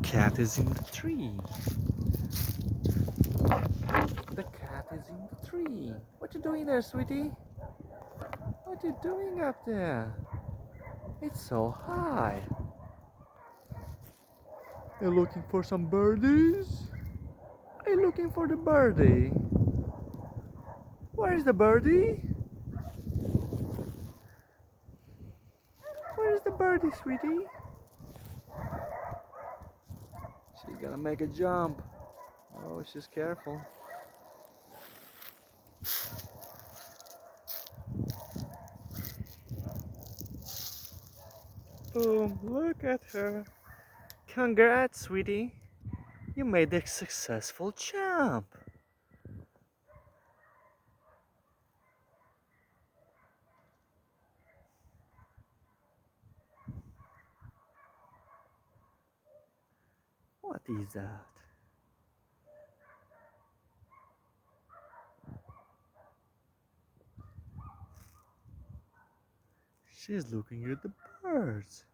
cat is in the tree. The cat is in the tree. What you doing there, sweetie? What you doing up there? It's so high. You looking for some birdies? Are you looking for the birdie? Where is the birdie? Where is the birdie, sweetie? She's gonna make a jump. Oh, she's careful. Boom, look at her. Congrats, sweetie. You made a successful jump. What is that? She's looking at the birds.